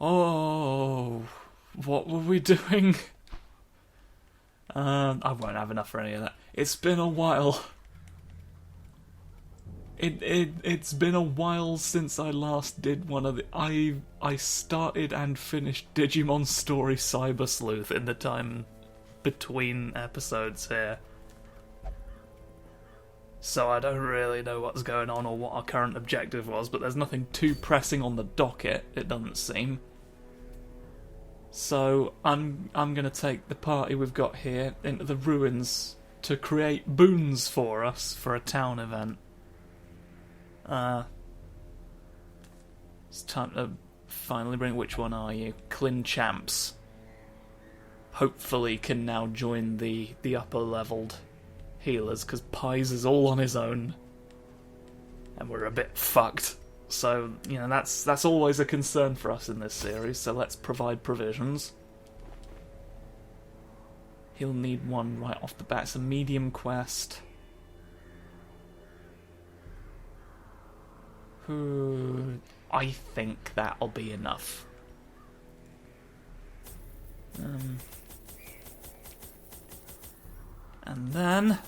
Oh, what were we doing? I won't have enough for any of that. It's been a while. It's been a while since I last did one of the... I started and finished Digimon Story Cyber Sleuth in the time between episodes here. So I don't really know what's going on or what our current objective was, but there's nothing too pressing on the docket, it doesn't seem. So I'm going to take the party we've got here into the ruins to create boons for us for a town event. It's time to finally bring... Which one are you? Clin Champs. Hopefully can now join the upper leveled healers, because Pies is all on his own. And we're a bit fucked. So, you know, that's always a concern for us in this series, so let's provide provisions. He'll need one right off the bat. It's a medium quest. I think that'll be enough. And then...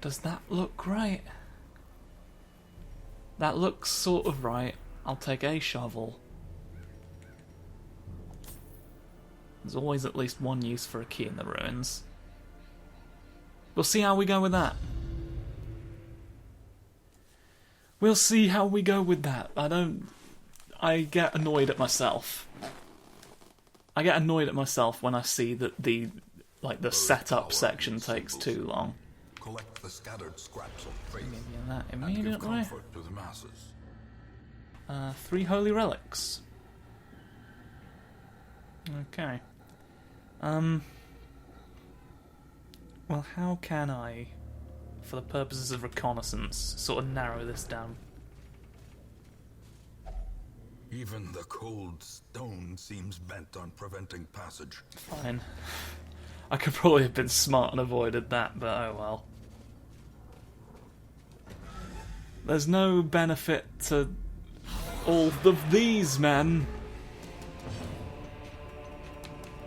Does that look right? That looks sort of right. I'll take a shovel. There's always at least one use for a key in the ruins. We'll see how we go with that. We'll see how we go with that. I get annoyed at myself. I get annoyed at myself when I see that the setup section takes too long. Collect the scattered scraps of faith Give you that and give immediately. comfort to the masses. 3 holy relics. Okay. Well, how can I, for the purposes of reconnaissance, sort of narrow this down? Even the cold stone seems bent on preventing passage. Fine. I could probably have been smart and avoided that, but oh well. There's no benefit to all of these men.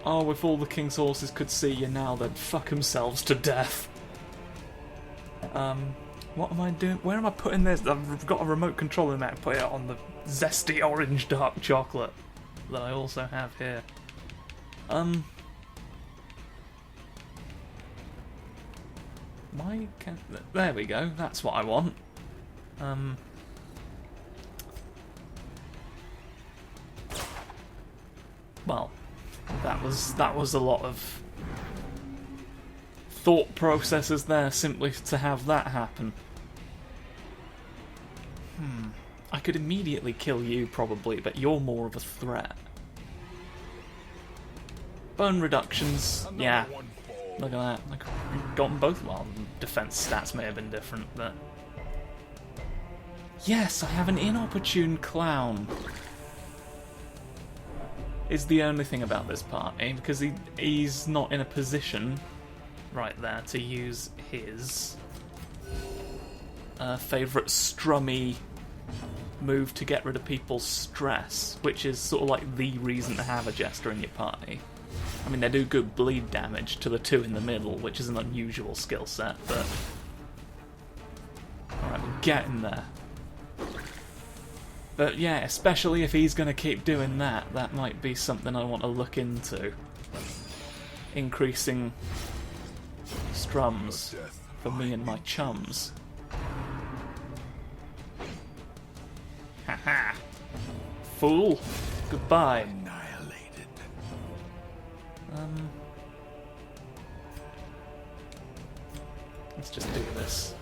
Oh, if all the king's horses could see you now, they'd fuck themselves to death. What am I doing? Where am I putting this? I've got a remote control in there. Put it on the zesty orange dark chocolate that I also have here. Why can't... There we go. That's what I want. Well, that was a lot of thought processes there simply to have that happen. I could immediately kill you probably, but you're more of a threat. Bone reductions, yeah. Look at that. I've gotten both. Well, defense stats may have been different, but... Yes, I have an inopportune clown. Is the only thing about this party, because he's not in a position right there to use his favourite strummy move to get rid of people's stress, which is sort of like the reason to have a jester in your party. I mean, they do good bleed damage to the two in the middle, which is an unusual skill set, but... Alright, we're getting there. But yeah, especially if he's going to keep doing that, that might be something I want to look into. Increasing strums for me and my chums. Haha! Fool! Goodbye! Annihilated. Let's just do this.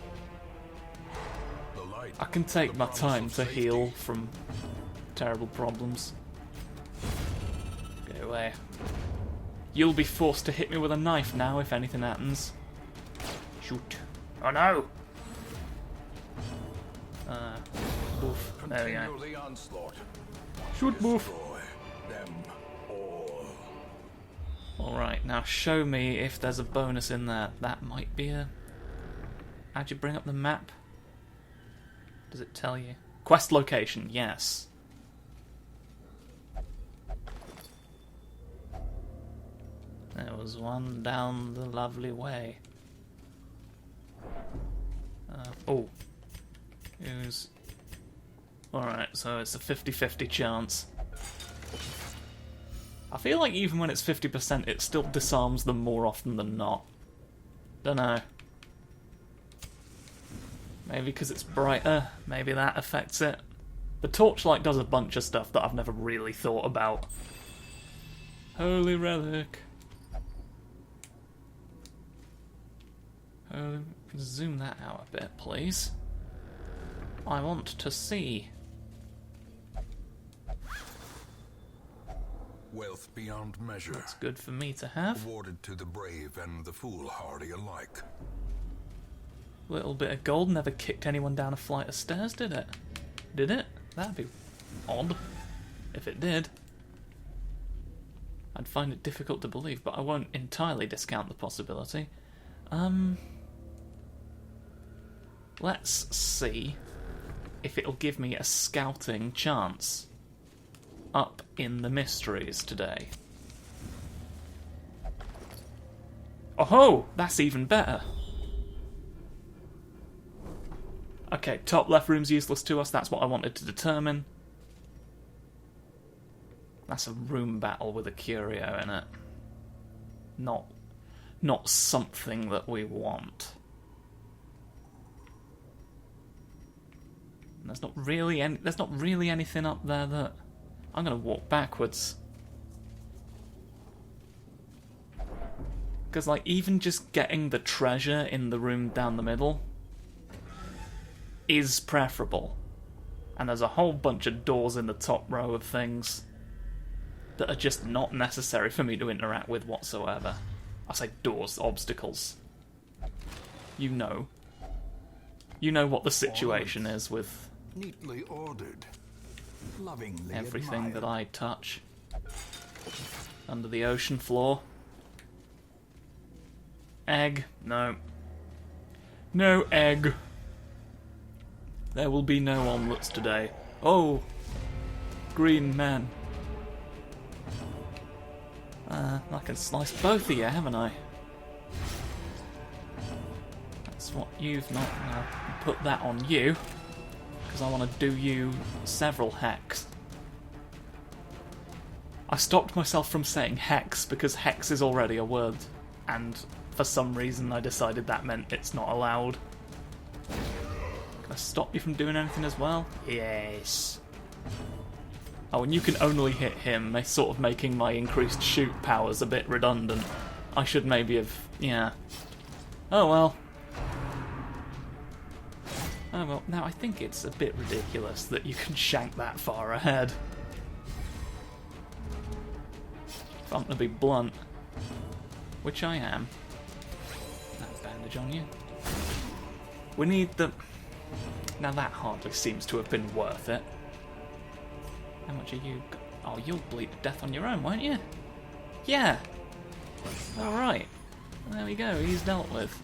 I can take my time to heal from terrible problems. Go away. You'll be forced to hit me with a knife now if anything happens. Shoot. Oh no! Boof. There we go. The onslaught. Shoot, boof. Destroy them all. Alright, now show me if there's a bonus in there. That might be a... How'd you bring up the map? Does it tell you? Quest location, yes. There was one down the lovely way. Oh. Who's... Alright, so it's a 50-50 chance. I feel like even when it's 50%, it still disarms them more often than not. Dunno. Maybe because it's brighter, maybe that affects it. The torchlight does a bunch of stuff that I've never really thought about. Holy relic. Zoom that out a bit, please. I want to see. Wealth beyond measure. That's good for me to have. Awarded to the brave and the foolhardy alike. Little bit of gold never kicked anyone down a flight of stairs, did it? Did it? That'd be odd. If it did. I'd find it difficult to believe, but I won't entirely discount the possibility. Let's see if it'll give me a scouting chance up in the mysteries today. Oh-ho! That's even better. Okay, top left room's useless to us. That's what I wanted to determine. That's a room battle with a curio in it. Not something that we want. There's not really anything up there that... I'm going to walk backwards. Because, like, even just getting the treasure in the room down the middle is preferable. And there's a whole bunch of doors in the top row of things that are just not necessary for me to interact with whatsoever. I say doors, obstacles. You know. You know what the situation is with Neatly ordered. Lovingly everything admired. that I touch. Under the ocean floor. Egg. No. No egg. There will be no omelettes today. Oh! Green man. I can slice both of you, haven't I? That's what you've not... put that on you. Because I want to do you several hacks. I stopped myself from saying hex because hex is already a word, and for some reason I decided that meant it's not allowed. Can I stop you from doing anything as well? Yes. Oh, and you can only hit him, sort of making my increased shoot powers a bit redundant. I should maybe have... yeah. Oh well. Oh well, now I think it's a bit ridiculous that you can shank that far ahead. If I'm going to be blunt, which I am. That bandage on you. We need the... Now that hardly seems to have been worth it. How much are you... Oh, you'll bleed to death on your own, won't you? Yeah! Alright. There we go, he's dealt with.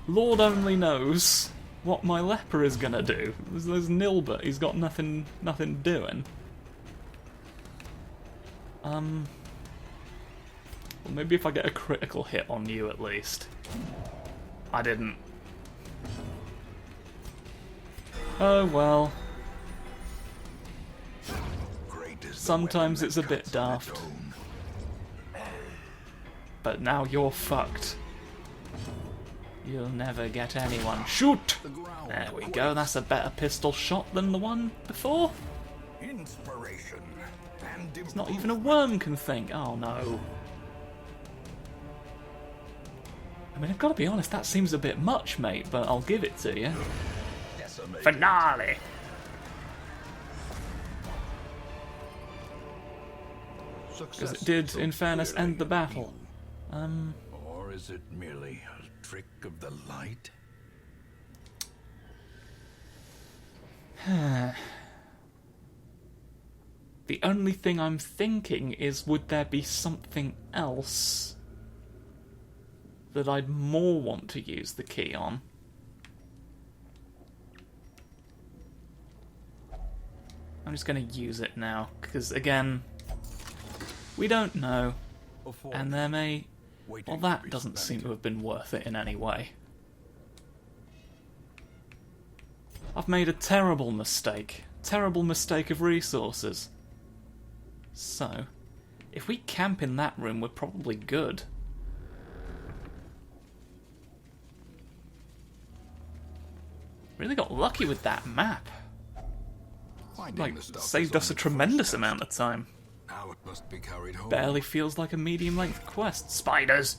Lord only knows what my leper is gonna do. There's Nilbert, he's got nothing doing. Well, maybe if I get a critical hit on you at least. I didn't. Oh well. Sometimes it's a bit daft. But now you're fucked. You'll never get anyone. Shoot! There we go, that's a better pistol shot than the one before. Inspiration and It's not even a worm can think. Oh no. I mean, I've got to be honest, that seems a bit much, mate, but I'll give it to you. Finale! Because it did, in fairness, end the battle. Or is it merely a trick of the light? The only thing I'm thinking is, would there be something else that I'd more want to use the key on? I'm just going to use it now, because again, we don't know, and there may... Well, that doesn't seem to have been worth it in any way. I've made a terrible mistake of resources. So, if we camp in that room, we're probably good. Really got lucky with that map. Like, saved us a tremendous amount of time. Now it must be carried home. Barely feels like a medium-length quest. Spiders!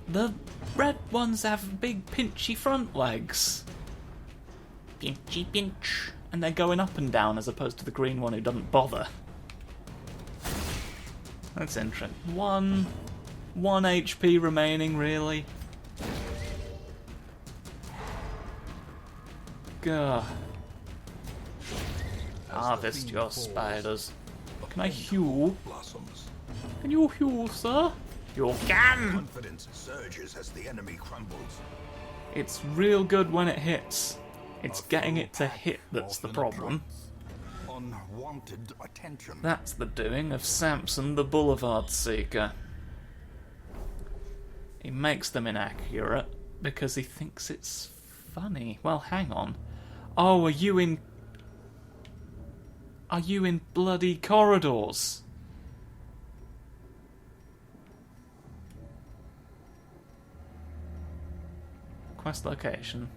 The red ones have big pinchy front legs. Pinchy pinch. And they're going up and down as opposed to the green one who doesn't bother. That's interesting. One HP remaining, really? Gah. Harvest your spiders. Can I hew? Blossoms. Can you hew, sir? You can! Confidence surges as the enemy crumbles. It's real good when it hits. It's getting it to hit that's the problem. Unwanted attention. That's the doing of Samson the Boulevard Seeker. He makes them inaccurate because he thinks it's funny. Well, hang on. Oh, are you in bloody corridors? Quest location.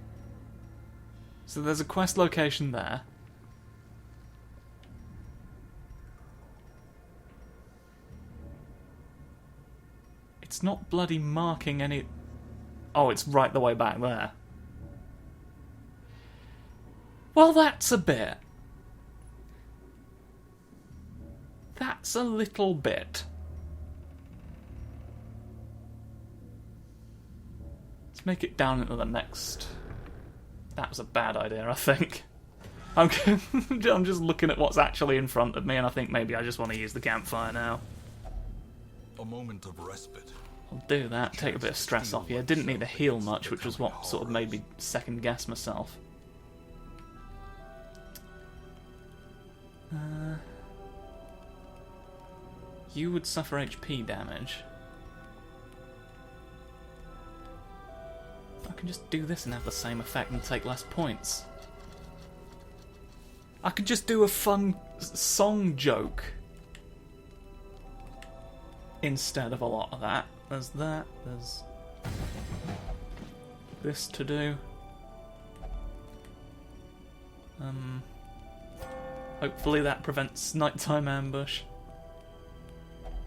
So there's a quest location there. It's not bloody marking any... Oh, it's right the way back there. Well, that's a bit. That's a little bit. Let's make it down into the next... That was a bad idea, I think. I'm just looking at what's actually in front of me, and I think maybe I just want to use the campfire now. A moment of respite. I'll do that, take a bit of stress off you. Didn't need to heal much, which was what sort of made me second guess myself. You would suffer HP damage. I can just do this and have the same effect and take less points. I could just do a fun song joke instead of a lot of that. There's that, there's this to do. Hopefully that prevents nighttime ambush.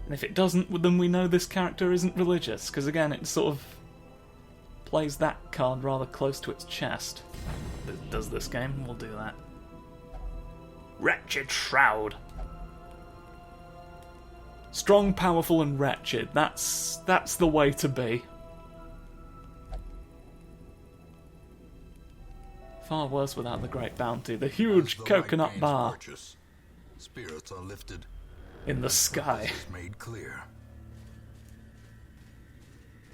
And if it doesn't, then we know this character isn't religious, because again, it sort of plays that card rather close to its chest. Does this game? We'll do that. Wretched Shroud. Strong, powerful, and wretched. That's the way to be. Far worse without the Great Bounty. The huge coconut bar Spirits are lifted in the sky. made clear.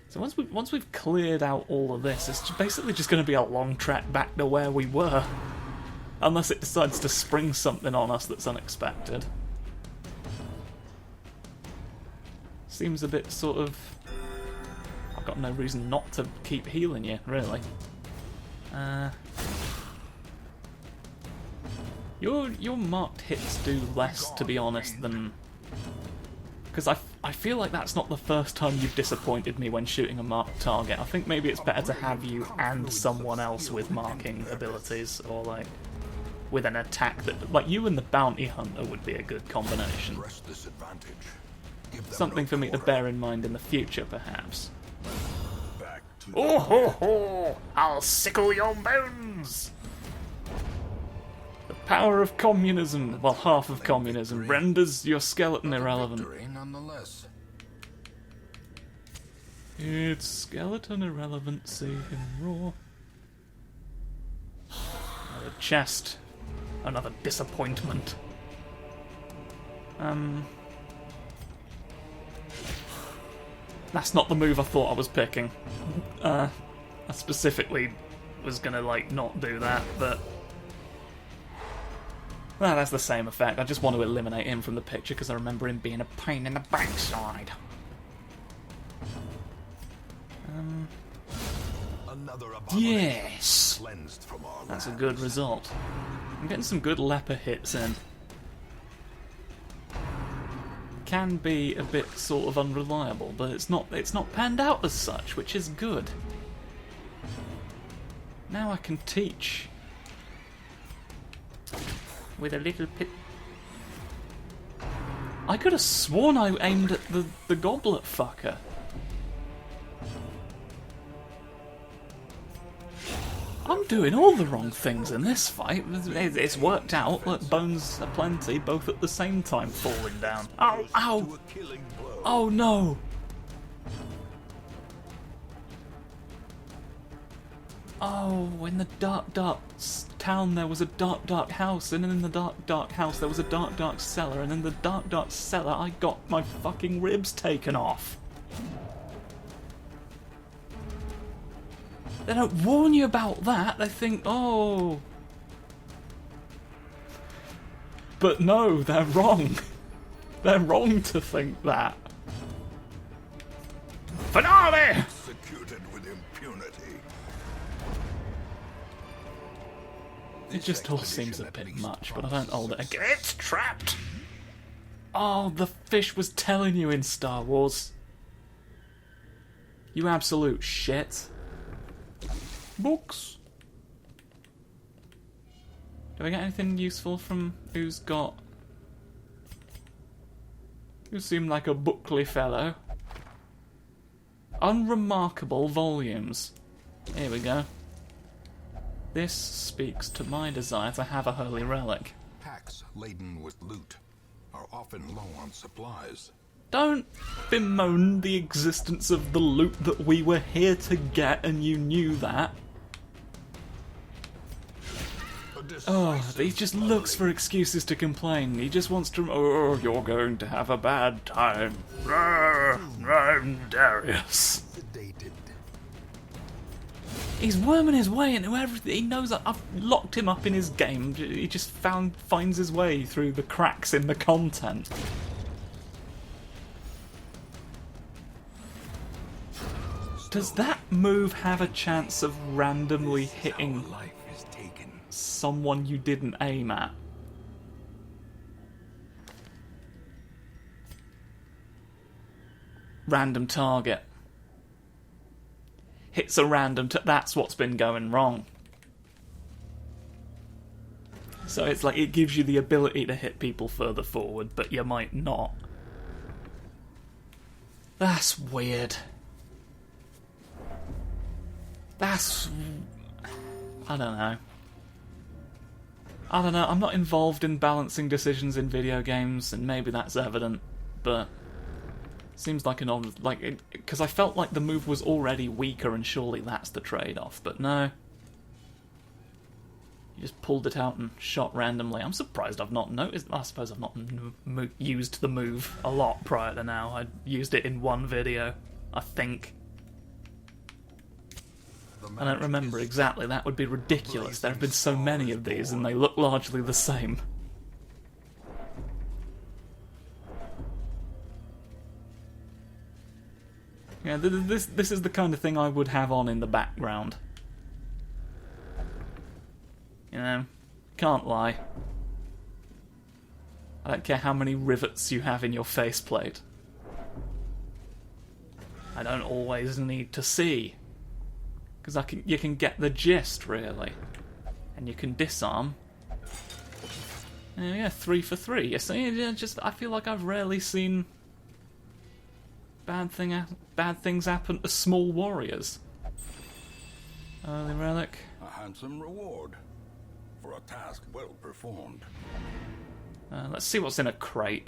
So once we've cleared out all of this, it's basically just going to be a long trek back to where we were. Unless it decides to spring something on us that's unexpected. Seems a bit sort of... I've got no reason not to keep healing you, really. Your marked hits do less, to be honest, than... Because I feel like that's not the first time you've disappointed me when shooting a marked target. I think maybe it's better to have you and someone else with marking abilities, or like with an attack that... Like you and the bounty hunter would be a good combination. Something for me to bear in mind in the future, perhaps. Oh ho ho! I'll sickle your bones! The power of communism, well, half of communism, renders your skeleton irrelevant. Nonetheless. It's skeleton irrelevancy in Raw. Another chest. Another disappointment. That's not the move I thought I was picking. I specifically was gonna, like, not do that, but... Well, that's the same effect. I just want to eliminate him from the picture because I remember him being a pain in the backside. Yes! That's a good result. I'm getting some good leper hits in. Can be a bit sort of unreliable, but it's not panned out as such, which is good. Now I can teach with a little pit. I could have sworn I aimed at the goblet fucker. I'm doing all the wrong things in this fight. It's worked out that bones aplenty both at the same time falling down. Ow, ow! Oh no! Oh, in the dark town there was a dark house, and in the dark house there was a dark cellar, and in the dark cellar I got my fucking ribs taken off. They don't warn you about that, they think, oh... But no, they're wrong. They're wrong to think that. Finale! Executed with impunity. It just all seems a bit much, but I don't hold it again. It's trapped! Oh, the fish was telling you in Star Wars. You absolute shit. Books. Do I get anything useful from who's got... You seem like a bookly fellow. Unremarkable volumes. Here we go. This speaks to my desire to have a holy relic. Packs laden with loot are often low on supplies. Don't bemoan the existence of the loot that we were here to get, and you knew that. Oh, he just looks for excuses to complain. He just wants to... Oh, you're going to have a bad time. I'm Darius. He's worming his way into everything. He knows that I've locked him up in his game. He just finds his way through the cracks in the content. Does that move have a chance of randomly hitting someone you didn't aim at? Random target. Hits a random... That's what's been going wrong. So it's like it gives you the ability to hit people further forward, but you might not. That's weird. That's... I don't know. I'm not involved in balancing decisions in video games, and maybe that's evident, but... Seems like an odd... Because I felt like the move was already weaker, and surely that's the trade-off, but no. You just pulled it out and shot randomly. I'm surprised I've not noticed... I suppose I've not used the move a lot prior to now. I used it in one video, I think. I don't remember exactly. That would be ridiculous. There have been so many of these, and they look largely the same. Yeah, this is the kind of thing I would have on in the background. You know, can't lie. I don't care how many rivets you have in your faceplate. I don't always need to see. Because you can get the gist, really. And you can disarm. Yeah, 3 for 3. You see, I feel like I've rarely seen bad things happen to small warriors. Early relic. A handsome reward for a task well performed. Let's see what's in a crate.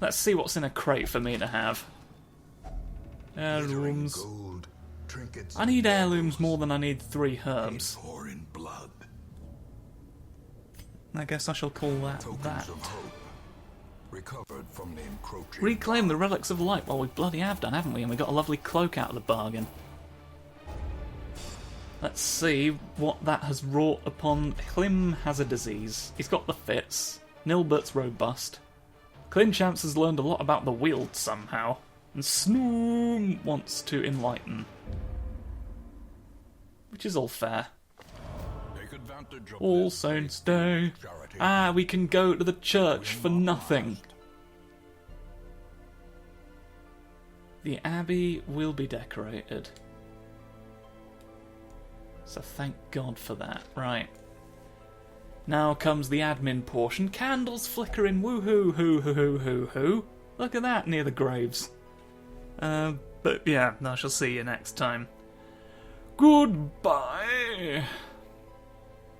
Let's see what's in a crate for me to have. Heirlooms. Gold, trinkets, I need heirlooms more than I need 3 herbs. pour in blood. I guess I shall call that Tokens that. of hope. Recovered from the encroaching. Reclaim the relics of light. Well, we bloody have done, haven't we? And we got a lovely cloak out of the bargain. Let's see what that has wrought upon. Klim has a disease. He's got the fits. Nilbert's robust. Clinchamps has learned a lot about the wield somehow. And Snood wants to enlighten. Which is all fair. All Saints' Day. Ah, we can go to the church for nothing. The abbey will be decorated. So thank God for that. Right. Now comes the admin portion. Candles flickering. Woohoo, hoo, hoo, hoo, hoo, hoo. Look at that near the graves. But yeah, I shall see you next time. Goodbye.